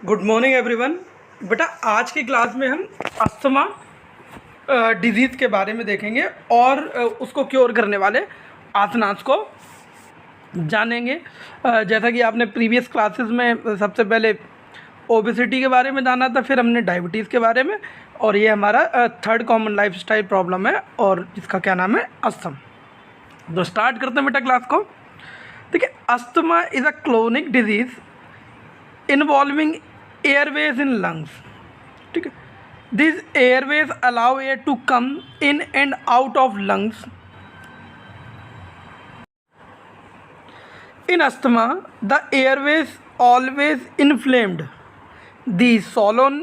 Good morning everyone. बेटा आज की क्लास में हम अस्थमा डिजीज़ के बारे में देखेंगे और उसको क्योर करने वाले आसनास को जानेंगे। जैसा कि आपने प्रीवियस क्लासेस में सबसे पहले ओबेसिटी के बारे में जाना था, फिर हमने डायबिटीज़ के बारे में, और ये हमारा थर्ड कॉमन लाइफस्टाइल प्रॉब्लम है और जिसका क्या नाम है, अस्थमा। तो स्टार्ट करते हैं बेटा क्लास को। देखिए, asthma is a chronic disease involving airways in lungs. ठीक है, this airways allow air to come in and out of lungs. In asthma, the airways always inflamed. The swollen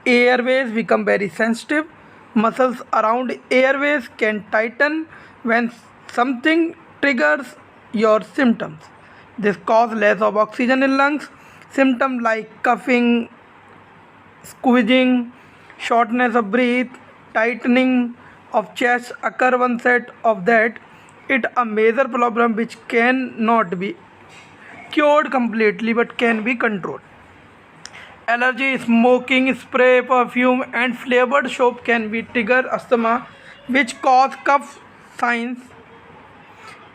airways become very sensitive. Muscles around airways can tighten when something triggers your symptoms. This causes less of oxygen in lungs. Symptoms like coughing, squeezing, shortness of breath, tightening of chest occur. One set of that it a major problem which cannot be cured completely but can be controlled. Allergy, smoking, spray, perfume and flavored soap can be trigger asthma which cause cough signs.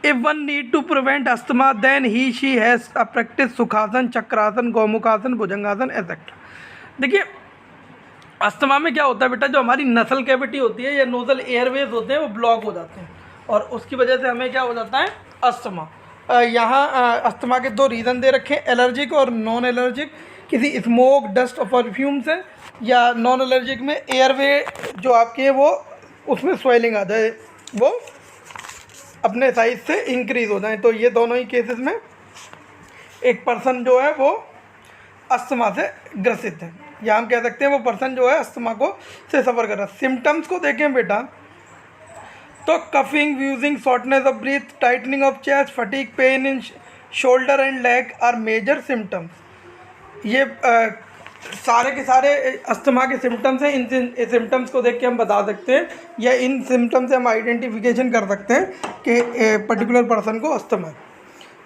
If one need to prevent asthma, then he she has a practice Sukhasana, Chakrasana, Gomukhasana, Bhujangasana etc. देखिए, asthma में क्या होता है बेटा, जो हमारी नसल cavity होती है या नोजल एयरवेज होते हैं वो ब्लॉक हो जाते हैं और उसकी वजह से हमें क्या हो जाता है, अस्थमा। यहाँ अस्थमा के दो रीज़न दे रखे हैं, एलर्जिक और नॉन एलर्जिक। किसी स्मोक, डस्ट और परफ्यूम से, या नॉन एलर्जिक में एयरवे जो आपकी है वो उसमें स्वेलिंग आ जाए, वो अपने साइज से इंक्रीज़ हो जाए। तो ये दोनों ही केसेस में एक पर्सन जो है वो अस्थमा से ग्रसित है, या हम कह सकते हैं वो पर्सन जो है अस्थमा को से सफ़र कर रहा है। सिम्टम्स को देखें बेटा तो coughing, wheezing, shortness of breath, tightening of chest, fatigue, pain in shoulder and leg are major symptoms. ये सारे के सारे अस्थमा के सिम्टम्स हैं। इन सिम्टम्स को देख के हम बता सकते हैं या इन सिम्टम्स से हम आइडेंटिफिकेशन कर सकते हैं कि पर्टिकुलर पर्सन को अस्थमा है।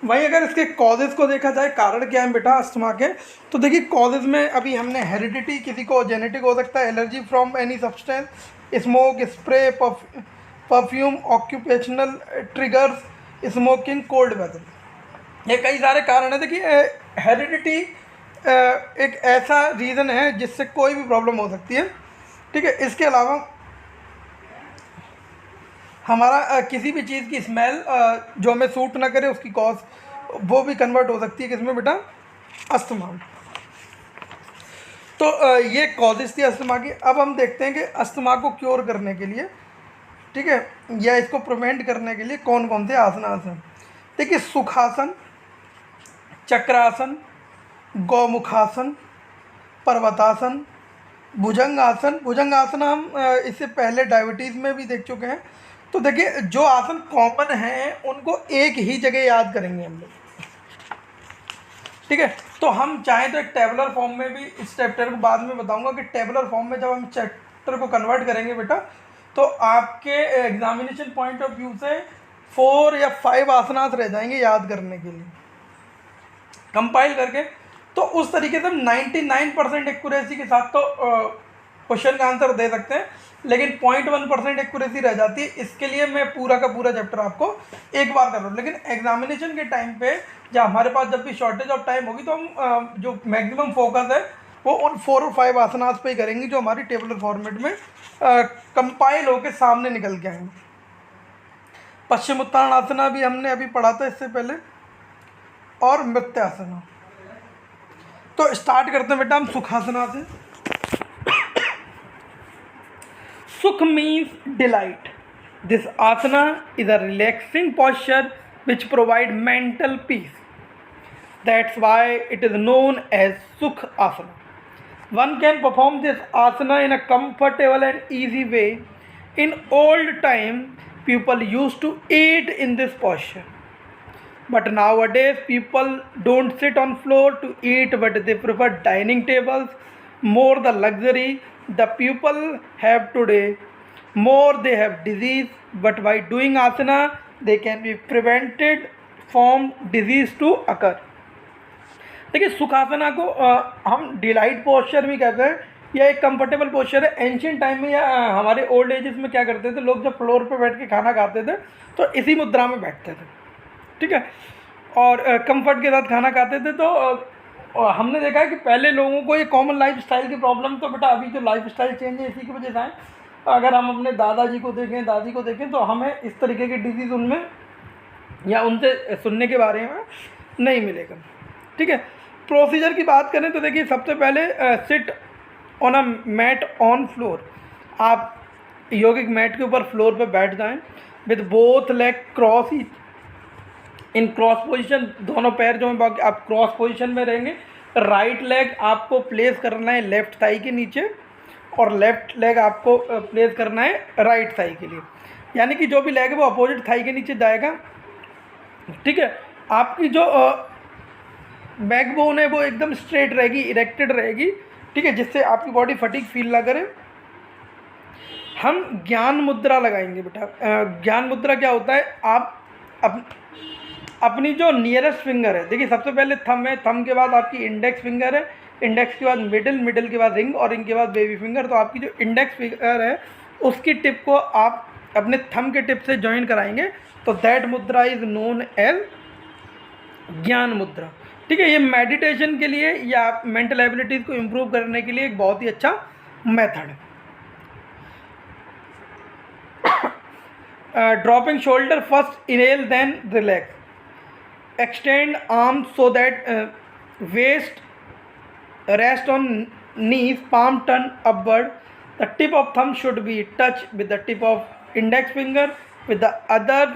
वहीं अगर इसके कॉजेज़ को देखा जाए, कारण क्या है बेटा अस्थमा के, तो देखिए कॉजेज़ में अभी हमने हेरिडिटी, किसी को जेनेटिक हो सकता है, allergy from any substance, smoke, spray, perfume, occupational triggers, smoking, cold weather, ये कई सारे कारण हैं। देखिए, हेरिडिटी एक ऐसा रीज़न है जिससे कोई भी प्रॉब्लम हो सकती है। ठीक है, इसके अलावा हमारा किसी भी चीज़ की स्मेल जो हमें सूट ना करे उसकी कॉज वो भी कन्वर्ट हो सकती है किसमें बेटा, अस्थमा। तो ये कॉजेज़ थी अस्थमा की। अब हम देखते हैं कि अस्थमा को क्योर करने के लिए, ठीक है, या इसको प्रिवेंट करने के लिए कौन कौन से आसनास हैं। देखिए, सुखासन, चक्रासन, गौमुखासन, पर्वतासन, भुजंगासन। भुजंगासन हम इससे पहले डायबिटीज़ में भी देख चुके हैं। तो देखिए, जो आसन कॉमन हैं उनको एक ही जगह याद करेंगे हम लोग। ठीक है, तो हम चाहें तो एक टेबलर फॉर्म में भी, इस चैप्टर को बाद में बताऊंगा कि टेबलर फॉर्म में जब हम चैप्टर को कन्वर्ट करेंगे बेटा, तो आपके एग्जामिनेशन पॉइंट ऑफ व्यू से 4 या 5 आसनास रह जाएंगे याद करने के लिए कंपाइल करके। तो उस तरीके से 99% एक्यूरेसी के साथ तो क्वेश्चन का आंसर दे सकते हैं, लेकिन 0.1% एक्यूरेसी रह जाती है। इसके लिए मैं पूरा का पूरा चैप्टर आपको एक बार कर रहा हूँ, लेकिन एग्जामिनेशन के टाइम पे जब हमारे पास जब भी शॉर्टेज ऑफ टाइम होगी तो हम जो मैक्सिमम फोकस है वो उन 4 और 5 आसनास पे ही करेंगे जो हमारी टेबलर फॉर्मेट में कंपाइल होकर सामने निकल के आएंगे। पश्चिम उत्तानासना भी हमने अभी पढ़ा था इससे पहले, और मृत्यासना। तो स्टार्ट करते हैं बेटा हम सुखासना से। Sukh means delight. This asana is a relaxing posture which provide mental peace. That's why it is known as Sukh Asana. One can perform this asana in a comfortable and easy way. In old time, people used to eat in this posture. But nowadays, people don't sit on floor to eat, but they prefer dining tables. More the luxury the people have today, more they have disease. But by doing asana, they can be prevented from disease to occur. देखिए सुखासना को हम delight posture भी कहते हैं, या एक comfortable posture है। Ancient time में या हमारे ओल्ड एजेस में क्या करते थे लोग, जब फ्लोर पे बैठ के खाना खाते थे तो इसी मुद्रा में बैठते थे, ठीक है, और कंफर्ट के साथ खाना खाते थे। तो हमने देखा है कि पहले लोगों को ये कॉमन लाइफ स्टाइल की प्रॉब्लम, तो बेटा अभी जो लाइफ स्टाइल चेंज है इसी की वजह से आए। अगर हम अपने दादाजी को देखें, दादी को देखें, तो हमें इस तरीके के डिजीज़ उनमें या उनसे सुनने के बारे में नहीं मिलेगा, ठीक है। प्रोसीजर की बात करें तो देखिए सबसे पहले sit on a mat on floor, आप योगिक मैट के ऊपर फ्लोर पे बैठ जाएं with both leg cross in cross position, दोनों पैर जो हैं आप क्रॉस पोजीशन में रहेंगे। राइट लेग आपको प्लेस करना है लेफ़्ट थाई के नीचे, और लेफ़्ट लेग आपको प्लेस करना है राइट थाई के लिए, यानी कि जो भी लेग है वो अपोजिट थाई के नीचे जाएगा, ठीक है। आपकी जो बैकबोन है वो एकदम स्ट्रेट रहेगी, इरेक्टेड रहेगी, ठीक है, जिससे आपकी बॉडी फटीग फील ना करे। हम ज्ञान मुद्रा लगाएंगे बेटा। ज्ञान मुद्रा क्या होता है, आप अपनी जो नियरेस्ट फिंगर है, देखिए सबसे पहले थंब है, थंब के बाद आपकी इंडेक्स फिंगर है, इंडेक्स के बाद मिडिल, मिडिल के बाद रिंग, और रिंग के बाद बेबी फिंगर। तो आपकी जो इंडेक्स फिंगर है उसकी टिप को आप अपने थंब के टिप से ज्वाइन कराएंगे, तो दैट मुद्रा इज़ नोन एज ज्ञान मुद्रा, ठीक है। ये मेडिटेशन के लिए या मेंटल एबिलिटीज़ को इम्प्रूव करने के लिए एक बहुत ही अच्छा मेथड है। Dropping shoulder, first inhale then relax, extend arms so that waist rest on knees, palm turn upward, the tip of thumb should be touch with the tip of index finger with the other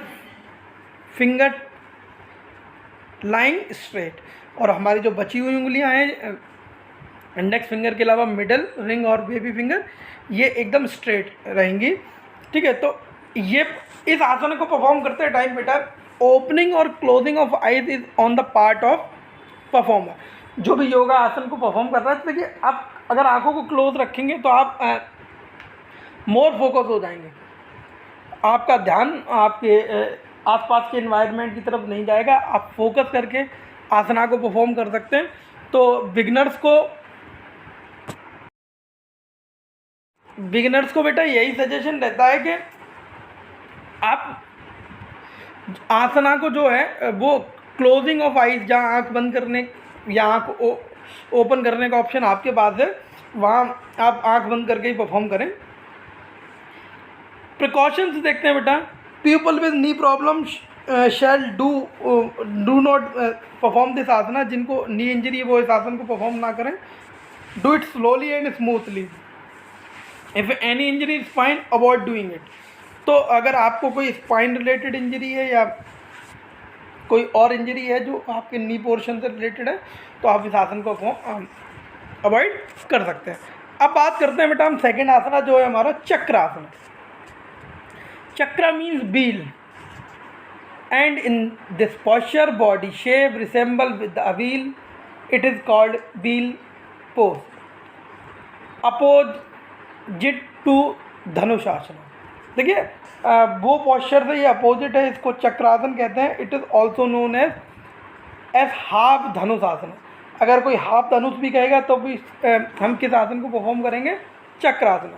finger lying straight, और हमारी जो बची हुई उंगलियां हैं index finger के अलावा middle, ring और बेबी फिंगर, ये एकदम स्ट्रेट रहेंगी, ठीक है। तो ये इस आसन को परफॉर्म करते टाइम बेटा ओपनिंग और closing of eyes is on the part of performer. जो भी योगा आसन को परफॉर्म कर रहा है, तो देखिए आप अगर आंखों को क्लोज रखेंगे तो आप मोर फोकस हो जाएंगे, आपका ध्यान आपके आसपास के एनवायरनमेंट की तरफ नहीं जाएगा, आप फोकस करके आसना को परफॉर्म कर सकते हैं। तो बिगिनर्स को बेटा यही सजेशन रहता है कि आप आसना को जो है वो क्लोजिंग ऑफ आइज, जहाँ आँख बंद करने या आँख ओपन करने का ऑप्शन आपके पास है, वहाँ आप आँख बंद करके ही परफॉर्म करें। प्रिकॉशंस देखते हैं बेटा। People with knee problem shall do not perform this asana, जिनको नी इंजरी है वो इस आसन को परफॉर्म ना करें। Do it slowly and smoothly, if any injury is fine avoid doing it. तो अगर आपको कोई स्पाइन रिलेटेड इंजरी है या कोई और इंजरी है जो आपके नी पोर्शन से रिलेटेड है, तो आप इस आसन को अवॉइड कर सकते हैं। अब बात करते हैं बेटा हम सेकेंड आसना जो है हमारा चक्र आसन। चक्र means wheel, and in this posture body shape resemble with a wheel, it is called wheel pose, opposite to धनुषासन। देखिए वो पॉस्चर से ये अपोजिट है, इसको चक्रासन कहते हैं। It is also known as half Dhanurasana. अगर कोई हाफ धनुष भी कहेगा तो भी हम किस आसन को परफॉर्म करेंगे, Chakrasana.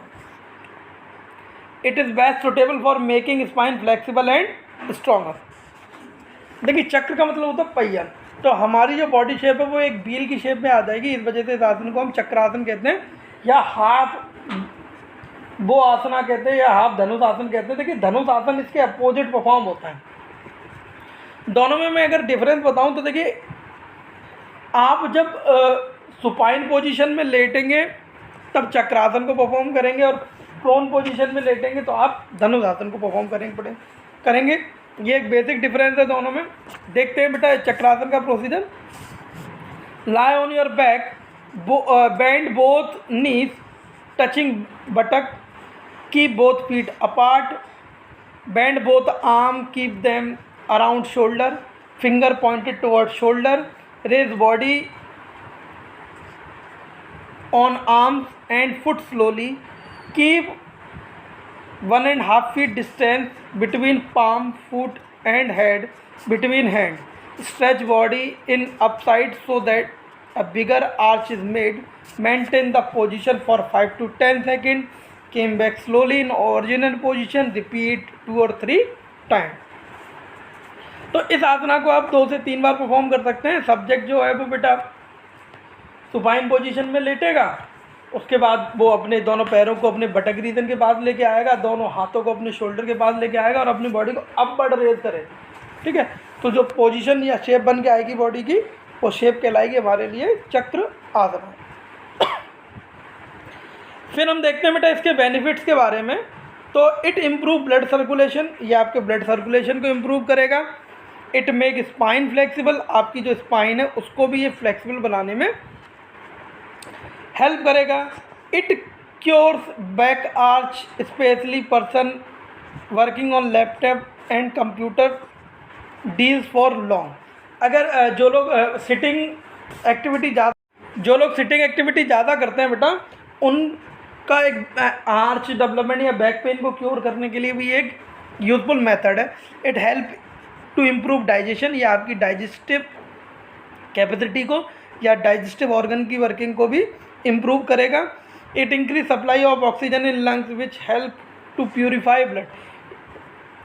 It is best suitable for making spine flexible and stronger. देखिए चक्र का मतलब होता है पहिया, तो हमारी जो बॉडी शेप है वो एक व्हील की शेप में आ जाएगी, इस वजह से इस आसन को हम चक्रासन कहते हैं, या हाफ वो आसना कहते हैं, या हाफ धनुष आसन कहते हैं। देखिए धनुष आसन इसके अपोजिट परफॉर्म होता है। दोनों में मैं अगर डिफरेंस बताऊं तो देखिए आप जब सुपाइन पोजीशन में लेटेंगे तब चक्रासन को परफॉर्म करेंगे, और प्रोन पोजीशन में लेटेंगे तो आप धनुष आसन को परफॉर्म करेंगे। ये एक बेसिक डिफरेंस है दोनों में। देखते हैं बेटा चक्रासन का procedure. Lie on your back, bend both knees touching बटक, keep both feet apart, bend both arm, keep them around shoulder, finger pointed towards shoulder, raise body on arms and foot slowly, keep 1.5 feet distance between palm, foot and head, between hand, stretch body in upside so that a bigger arch is made. Maintain the position for 5 to 10 seconds. Came back slowly in original position. Repeat 2 or 3 times. तो इस आसना को आप 2 से 3 बार perform कर सकते हैं। Subject जो है वो बेटा सुपाइन पोजीशन में लेटेगा, उसके बाद वो अपने दोनों पैरों को अपने बटक रीजन के पास लेके आएगा, दोनों हाथों को अपने शोल्डर के पास लेके आएगा और अपनी बॉडी को अपवर्ड रेज करेगा। ठीक है, तो जो पोजीशन या शेप बन के आएगी बॉडी की, वो शेप कहलाएगी हमारे लिए चक्र आसना। फिर हम देखते हैं बेटा इसके बेनिफिट्स के बारे में। तो इट इम्प्रूव ब्लड सर्कुलेशन, ये आपके ब्लड सर्कुलेशन को इम्प्रूव करेगा। इट मेक स्पाइन फ्लेक्सिबल, आपकी जो स्पाइन है उसको भी ये फ्लेक्सिबल बनाने में हेल्प करेगा। It cures back arch, specially person working on laptop and computer deals for long. अगर जो लोग सिटिंग एक्टिविटी ज़्यादा करते हैं बेटा, उनका एक आर्च डेवलपमेंट या बैक पेन को क्योर करने के लिए भी एक यूजफुल मेथड है। It help to improve digestion, या आपकी डाइजेस्टिव कैपेसिटी को या डाइजेस्टिव ऑर्गन की वर्किंग को भी इम्प्रूव करेगा। It increase supply of oxygen in lungs which help to purify blood,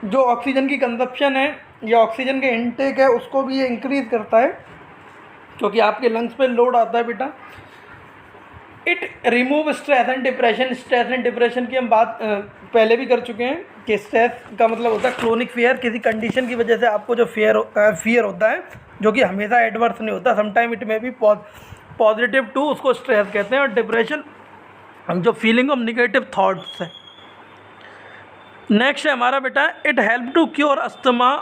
जो ऑक्सीजन की कंजप्शन है या ऑक्सीजन के इनटेक है उसको भी ये इंक्रीज़ करता है, क्योंकि आपके लंग्स पे लोड आता है बेटा। It remove stress and depression, stress and depression की हम बात पहले भी कर चुके हैं कि स्ट्रेस का मतलब होता है क्रोनिक फियर, किसी कंडीशन की वजह से आपको जो फियर होता है जो कि हमेशा एडवर्स नहीं होता, समटाइम इट में भी पॉजिटिव टू, उसको स्ट्रेस कहते हैं। और डिप्रेशन जो फीलिंग ऑफ निगेटिव थाट्स है। नेक्स्ट है हमारा बेटा it help to cure asthma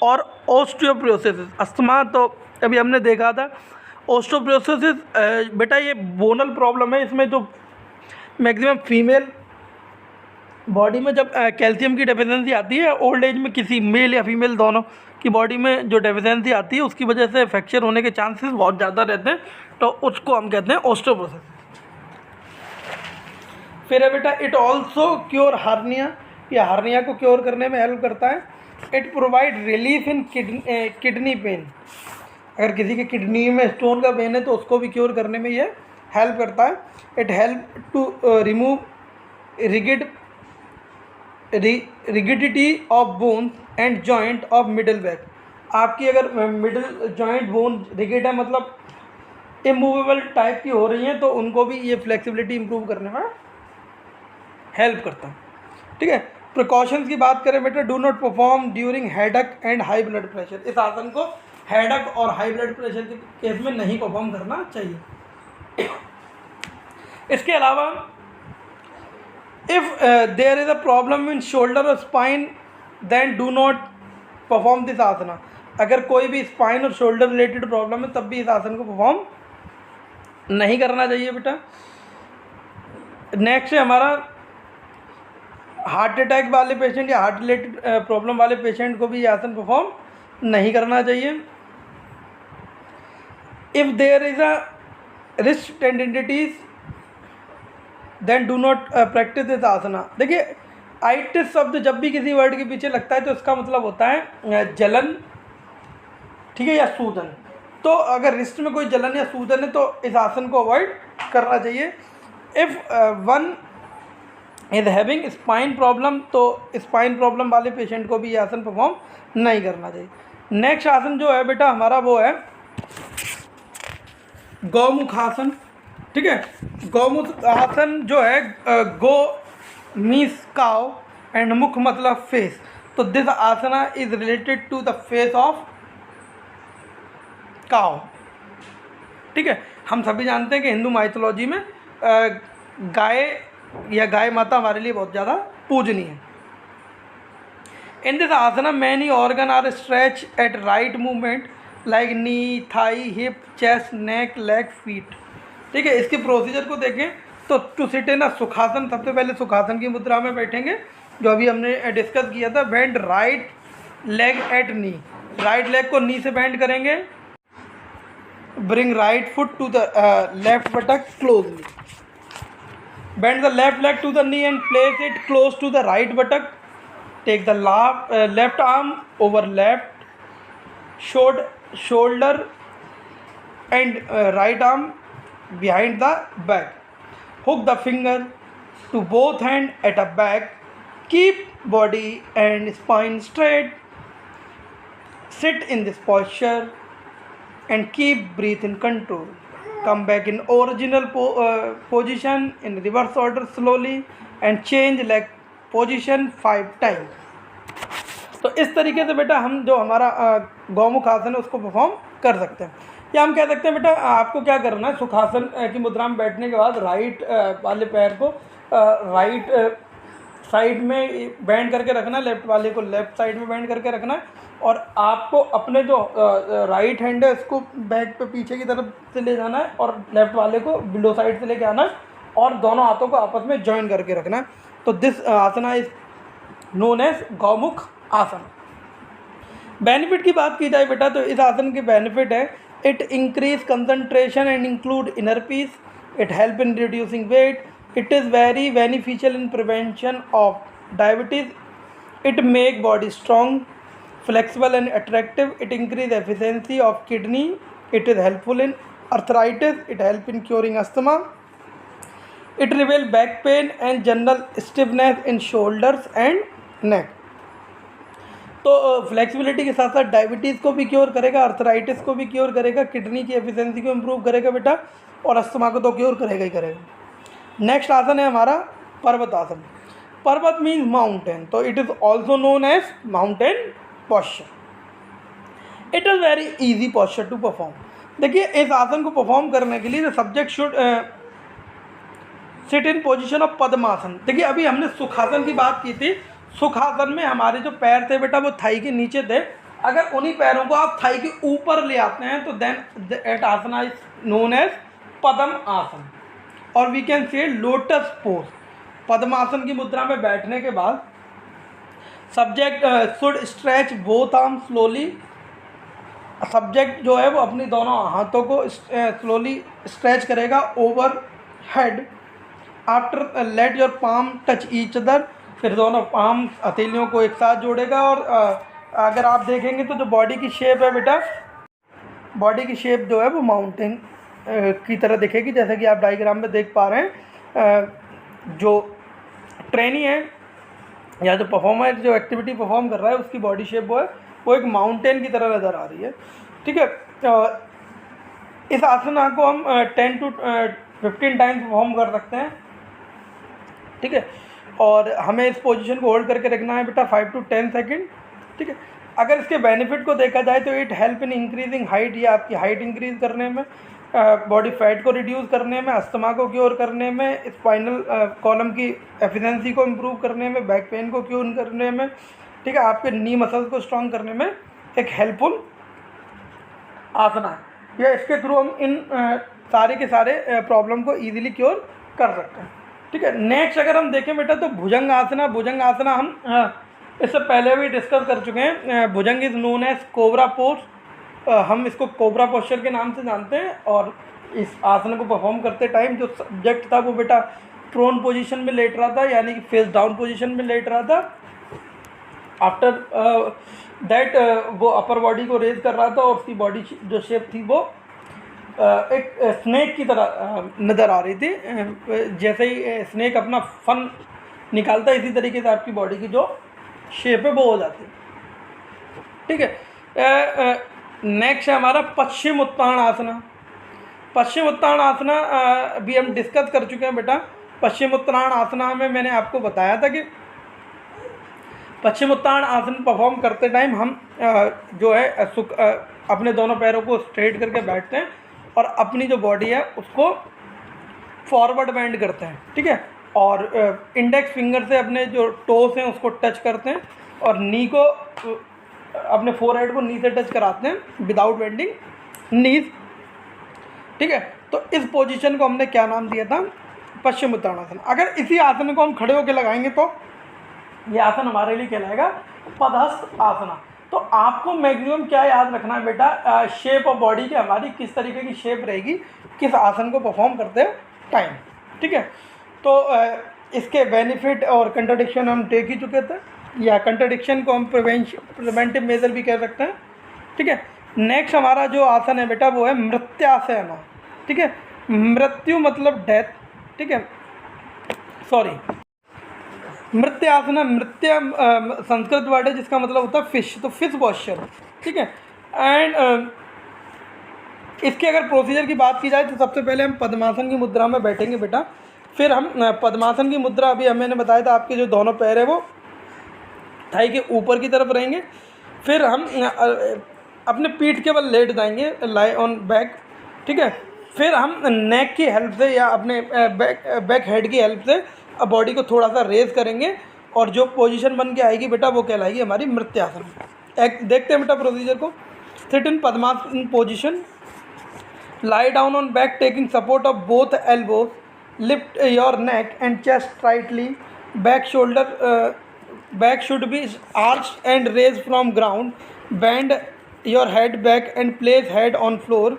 और ऑस्टियोपोरोसिस। अस्थमा तो अभी हमने देखा था, ऑस्टियोपोरोसिस बेटा ये बोनल प्रॉब्लम है, इसमें जो मैक्सिमम फीमेल बॉडी में जब कैल्शियम की डेफिशिएंसी आती है ओल्ड एज में, किसी मेल या फीमेल दोनों की बॉडी में जो डेफिशिएंसी आती है उसकी वजह से फ्रैक्चर होने के चांसेस बहुत ज़्यादा रहते हैं, तो उसको हम कहते हैं ऑस्टियोपोरोसिस। फिर है बेटा इट ऑल्सो क्योर हार्निया, या हार्निया को क्योर करने में हेल्प करता है। It provide relief in kidney pain, अगर किसी के किडनी में स्टोन का पेन है तो उसको भी क्योर करने में ये हेल्प करता है। It help to remove rigidity of bones and joint of middle back. आपकी अगर मिडल जॉइंट बोन रिगिड है, मतलब इमूवेबल टाइप की हो रही हैं, तो उनको भी ये फ्लेक्सिबिलिटी इंप्रूव करने में हेल्प करता है। ठीक है, प्रिकॉशंस की बात करें बेटा, do not perform during headache and high blood pressure. इस आसन को हेडक और हाई ब्लड प्रेशर के केस में नहीं परफॉर्म करना चाहिए। इसके अलावा if there is a problem in shoulder और spine then do not perform this asana. अगर कोई भी स्पाइन और शोल्डर रिलेटेड प्रॉब्लम है तब भी इस आसन को परफॉर्म नहीं करना चाहिए बेटा। नेक्स्ट है हमारा हार्ट अटैक वाले पेशेंट या हार्ट रिलेटेड प्रॉब्लम वाले पेशेंट को भी ये आसन परफॉर्म नहीं करना चाहिए। If there is a risk tendencities then do not practice this asana. देखिए आइटिस शब्द जब भी किसी वर्ड के पीछे लगता है तो इसका मतलब होता है जलन, ठीक है, या सूजन। तो अगर रिस्ट में कोई जलन या सूजन है तो इस आसन को अवॉइड करना चाहिए। If one is having spine problem, तो स्पाइन प्रॉब्लम वाले पेशेंट को भी ये आसन परफॉर्म नहीं करना चाहिए। नेक्स्ट आसन जो है बेटा हमारा वो है गौमुख आसन। ठीक है, गौमुख आसन जो है गो मीन्स काउ एंड मुख मतलब फेस, तो this asana is related to the face of cow. ठीक है, हम सभी जानते हैं कि हिंदू माइथोलॉजी में गाय या गाय माता हमारे लिए बहुत ज़्यादा पूजनीय है। In this asana many organ are stretch at right movement like knee, thigh, hip, chest, neck, leg, feet. ठीक है, इसके प्रोसीजर को देखें तो टू सिट इन अ सुखासन, सबसे पहले सुखासन की मुद्रा में बैठेंगे जो अभी हमने डिस्कस किया था। Bend right leg at knee, right leg को नी से बेंड करेंगे। Bring right foot to the left buttock closely, bend the left leg to the knee and place it close to the right buttock. Take the left arm over left shoulder and right arm behind the back. Hook the finger to both hand at a back. Keep body and spine straight. Sit in this posture and keep breath in control. Come back in original position in reverse order slowly and change leg position 5 times. तो इस तरीके से बेटा हम जो हमारा गौमुख आसन है उसको परफॉर्म कर सकते हैं। या हम कह सकते हैं बेटा आपको क्या करना है, सुखासन की मुद्रा में बैठने के बाद राइट वाले पैर को राइट साइड में बेंड करके रखना है, लेफ्ट वाले को लेफ्ट साइड में बेंड करके रखना है, और आपको अपने जो राइट हैंड है उसको बैक पे पीछे की तरफ से ले जाना है और लेफ्ट वाले को बिलो साइड से लेके आना है और दोनों हाथों को आपस में जॉइन करके रखना है। तो this asana is known as Gaumukh asan. Benefit की बात की जाए बेटा तो इस आसन के बेनिफिट है, it increase concentration and include inner peace, it help in reducing weight, it is very beneficial in prevention of diabetes, it make body strong, flexible and attractive, it increase efficiency of kidney, it is helpful in arthritis, it help in curing asthma, it reveal back pain and general stiffness in shoulders and neck। तो flexibility के साथ साथ diabetes को भी cure करेगा, arthritis को भी cure करेगा, किडनी की एफिशिएंसी को इम्प्रूव करेगा बेटा, और अस्थमा को तो क्योर करेगा ही करेगा। नेक्स्ट आसन है हमारा पर्वत आसन। पर्वत मीन्स माउंटेन, तो it is also known as mountain posture. It is very easy posture to perform. देखिए इस आसन को परफॉर्म करने के लिए the subject should sit in position of Padmasana. देखिए अभी हमने सुखासन की बात की थी, सुखासन में हमारे जो पैर थे बेटा वो थाई के नीचे थे, अगर उन्हीं पैरों को आप थाई के ऊपर ले आते हैं तो then at asana is known as Padma asana, और we can say lotus pose. Padmasana की मुद्रा में बैठने के बाद subject should stretch both arm slowly, subject जो है वो अपनी दोनों हाथों को स्लोली स्ट्रेच करेगा overhead. After let your palm touch each other, फिर दोनों पाम हथेलियों को एक साथ जोड़ेगा, और अगर आप देखेंगे तो जो बॉडी की शेप है बेटा, बॉडी की शेप जो है वो माउंटेन की तरह दिखेगी, जैसे कि आप डायग्राम में देख पा रहे हैं। जो ट्रेनी है या जो परफॉर्मर जो एक्टिविटी परफॉर्म कर रहा है उसकी बॉडी शेप वो एक माउंटेन की तरह नज़र आ रही है, ठीक है। इस आसना को हम 10 to 15 टाइम्स परफॉर्म कर सकते हैं, ठीक है, और हमें इस पोजीशन को होल्ड करके रखना है बेटा 5 to 10 सेकेंड, ठीक है। अगर इसके बेनिफिट को देखा जाए तो it help in increasing height, या आपकी हाइट इंक्रीज़ करने में, बॉडी फैट को रिड्यूस करने में, अस्थमा को क्योर करने में, स्पाइनल कॉलम की एफिशिएंसी को इम्प्रूव करने में, बैक पेन को क्योर करने में, ठीक है, आपके नी मसल्स को स्ट्रॉन्ग करने में एक हेल्पफुल आसना है। या इसके थ्रू हम इन सारे के सारे प्रॉब्लम को ईजिली क्योर कर सकते हैं, ठीक है। नेक्स्ट अगर हम देखें बेटा तो भुजंग आसना। भुजंग आसना हम इससे पहले भी डिस्कस कर चुके हैं। Bhujang is known as cobra pose, हम इसको कोबरा पोस्चर के नाम से जानते हैं, और इस आसन को परफॉर्म करते टाइम जो सब्जेक्ट था वो बेटा प्रोन पोजीशन में लेट रहा था, यानी कि फेस डाउन पोजीशन में लेट रहा था। आफ्टर दैट वो अपर बॉडी को रेज कर रहा था, और उसकी बॉडी जो शेप थी वो एक स्नेक की तरह नज़र आ रही थी। जैसे ही स्नेक अपना फन निकालता है इसी तरीके से आपकी बॉडी की जो शेप है वो हो जाती है, ठीक है। नेक्स्ट है हमारा पश्चिम उत्तान आसना। पश्चिम उत्तान आसना भी हम डिस्कस कर चुके हैं बेटा। पश्चिम उत्तान आसना में मैंने आपको बताया था कि पश्चिम उत्तान आसन परफॉर्म करते टाइम हम जो है अपने दोनों पैरों को स्ट्रेट करके बैठते हैं और अपनी जो बॉडी है उसको फॉरवर्ड बेंड करते हैं, ठीक है, और इंडेक्स फिंगर से अपने जो टोस हैं उसको टच करते हैं और नी को अपने फोरहेड को नी से टच कराते हैं विदाउट बेंडिंग नीज, ठीक है। तो इस पोजीशन को हमने क्या नाम दिया था? पश्चिम उत्तानासन। अगर इसी आसन को हम खड़े होकर लगाएंगे तो ये आसन हमारे लिए कहलाएगा पदहस्त आसना। तो आपको मैक्सिमम क्या याद रखना है बेटा, शेप ऑफ बॉडी की हमारी किस तरीके की शेप रहेगी किस आसन को परफॉर्म करते टाइम, ठीक है। तो इसके बेनिफिट और कंट्राडिक्शन हम देख ही चुके थे, या कंट्राडिक्शन को हम प्रिवेंटिव मेजर भी कह सकते हैं, ठीक है। नेक्स्ट हमारा जो आसन है बेटा वो है मृत्यासन। ठीक है, मृत्यु मतलब डेथ, ठीक है, सॉरी, मृत्यासन, मृत्य संस्कृत वर्ड है जिसका मतलब होता है फिश, तो फिश पॉस्चर। ठीक है, एंड इसके अगर प्रोसीजर की बात की जाए तो सबसे पहले हम पद्मासन की मुद्रा में बैठेंगे बेटा। फिर हम पद्मासन की मुद्रा, अभी मैंने बताया था आपके जो दोनों पैर है वो थाई के ऊपर की तरफ रहेंगे। फिर हम अपने पीठ के बल लेट जाएंगे, लाई ऑन बैक। ठीक है, फिर हम नेक की हेल्प से या अपने बैक हेड की हेल्प से बॉडी को थोड़ा सा रेज करेंगे और जो पोजीशन बन के आएगी बेटा वो कहलाएगी हमारी मृत्यासन। देखते हैं बेटा प्रोसीजर को। Sit in padmasana position, lie down on back taking support of both elbows, lift your neck and chest slightly, back should be arched and raised from ground, bend your head back and place head on floor,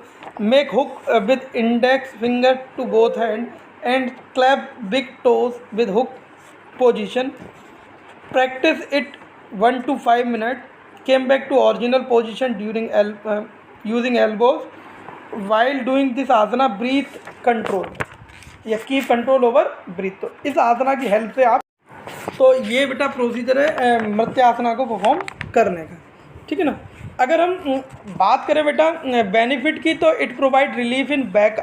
make hook with index finger to both hand and clap big toes with hook position, practice it 1 to 5 minutes, came back to original position during using elbows. While doing this asana breath control या keep control over breath. तो इस आसना की help से आप, तो ये बेटा procedure है मृत्यासना को परफॉर्म करने का। ठीक है ना, अगर हम बात करें बेटा बेनिफिट की, तो it provide relief in back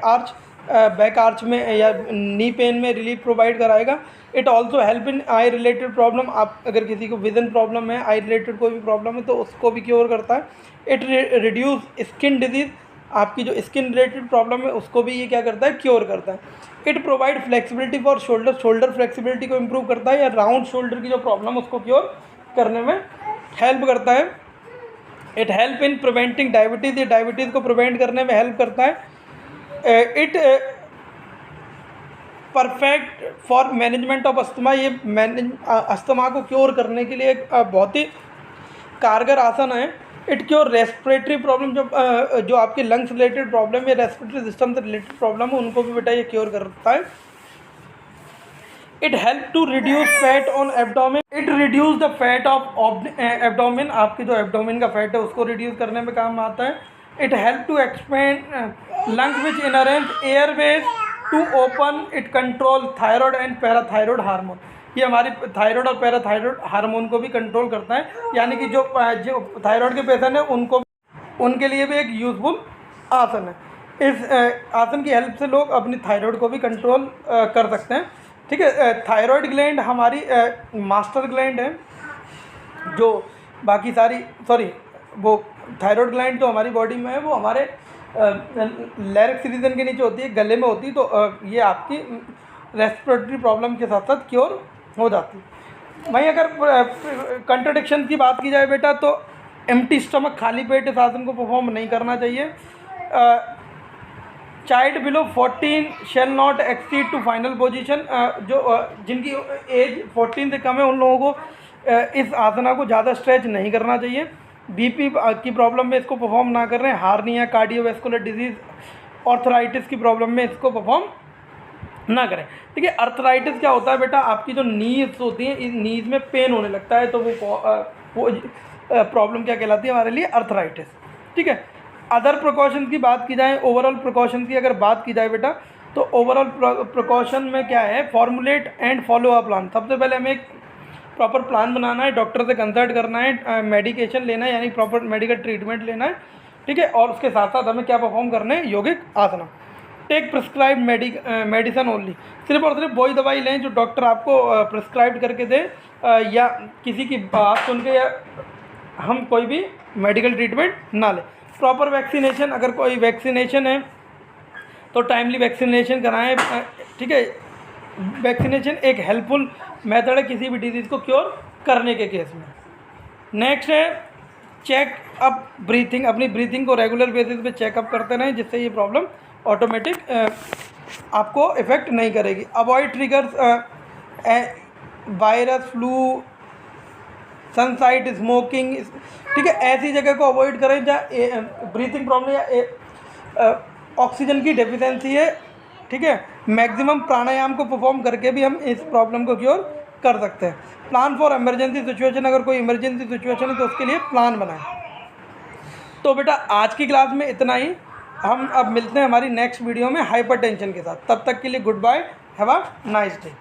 arch में या नी पेन में रिलीफ प्रोवाइड कराएगा। It also help in I related problem, आप अगर किसी को विजन प्रॉब्लम है, आई रिलेटेड कोई भी प्रॉब्लम है तो उसको भी क्योर करता है। इट रिड्यूस स्किन डिजीज़, आपकी जो स्किन रिलेटेड प्रॉब्लम है उसको भी ये क्या करता है, क्योर करता है। It provide flexibility for shoulder flexibility को इम्प्रूव करता है, या राउंड शोल्डर की जो प्रॉब्लम है उसको क्योर करने में हेल्प करता है। It help in preventing diabetes, ये डायबिटीज़ को प्रिवेंट करने में हेल्प करता है। It perfect for management of asthma, ये अस्थमा को क्योर करने के लिए एक बहुत ही कारगर आसन है। इट क्योर रेस्पिरेटरी प्रॉब्लम, जो आपके लंग्स रिलेटेड प्रॉब्लम है, रेस्पिरेटरी सिस्टम से रिलेटेड प्रॉब्लम है, उनको भी बेटा ये क्योर करता है। It help to reduce fat on abdomen, it reduce the fat of abdomen, आपके जो एब्डोमेन का फैट है उसको रिड्यूस करने में काम आता है। It help to expand lungs which inherent airways to open, it control thyroid and parathyroid hormone, ये हमारी थायराइड और पैराथायराइड हार्मोन को भी कंट्रोल करता है, यानी कि जो थायराइड के पेशेंट हैं उनके लिए भी एक यूज़फुल आसन है। इस आसन की हेल्प से लोग अपनी थायराइड को भी कंट्रोल कर सकते हैं। ठीक है, थायराइड ग्लैंड हमारी मास्टर ग्लैंड है, जो बाकी सारी वो थायराइड ग्लैंड जो हमारी बॉडी में है वो हमारे लैरिक्स रीजन के नीचे होती है, गले में होती है, तो ये आपकी रेस्पिरेटरी प्रॉब्लम के साथ साथ क्योर हो जाती है। वहीं अगर कंट्राडिक्शन की बात की जाए बेटा, तो एम्प्टी स्टमक, खाली पेट इस आसन को परफॉर्म नहीं करना चाहिए। Child below 14 shall not exceed to final position, जिनकी एज 14 से कम है उन लोगों को इस आसना को ज़्यादा स्ट्रेच नहीं करना चाहिए। बीपी की प्रॉब्लम में इसको परफॉर्म ना कर रहे हैं, हार्निया, कार्डियोवैस्कुलर डिजीज़, ऑर्थराइटिस की प्रॉब्लम में इसको परफॉर्म ना करें। ठीक है, अर्थराइटिस क्या होता है बेटा, आपकी जो नीज होती है, इस नीज में पेन होने लगता है, तो वो प्रॉब्लम क्या कहलाती है हमारे लिए, अर्थराइटिस। ठीक है, अदर प्रिकॉशन की बात की जाए, ओवरऑल प्रिकॉशन की अगर बात की जाए बेटा, तो ओवरऑल प्रिकॉशन में क्या है, formulate and follow a plan. सबसे पहले हमें एक प्रॉपर प्लान बनाना है, डॉक्टर से कंसल्ट करना है, मेडिकेशन लेना है, यानी प्रॉपर मेडिकल ट्रीटमेंट लेना है। ठीक है, और उसके साथ साथ हमें क्या परफॉर्म करना है, यौगिक आसना। टेक प्रिस्क्राइब मेडिसिन ओनली, सिर्फ और सिर्फ वही दवाई लें जो डॉक्टर आपको प्रिस्क्राइब करके दे, या किसी की बात सुन के या हम कोई भी मेडिकल ट्रीटमेंट ना लें। प्रॉपर वैक्सीनेशन, अगर कोई वैक्सीनेशन है तो टाइमली वैक्सीनेशन कराएं। ठीक है, वैक्सीनेशन एक हेल्पफुल मेथड है किसी भी डिजीज़ को क्योर करने के केस में। नेक्स्ट है चेक अप ब्रीथिंग, अपनी ब्रीथिंग को रेगुलर बेसिस पे चेकअप करते रहें, जिससे ये प्रॉब्लम ऑटोमेटिक आपको इफ़ेक्ट नहीं करेगी। Avoid triggers, virus, flu, sunlight, smoking. ठीक है, ऐसी जगह को अवॉइड करें जहाँ ब्रीथिंग प्रॉब्लम या ऑक्सीजन की डेफिशिएंसी है। ठीक है, मैक्सिमम प्राणायाम को परफॉर्म करके भी हम इस प्रॉब्लम को क्योर कर सकते हैं। प्लान फॉर इमरजेंसी सिचुएशन, अगर कोई इमरजेंसी सिचुएशन है तो उसके लिए प्लान बनाएं। तो बेटा आज की क्लास में इतना ही। हम अब मिलते हैं हमारी नेक्स्ट वीडियो में हाइपरटेंशन के साथ। तब तक के लिए goodbye, have a nice day.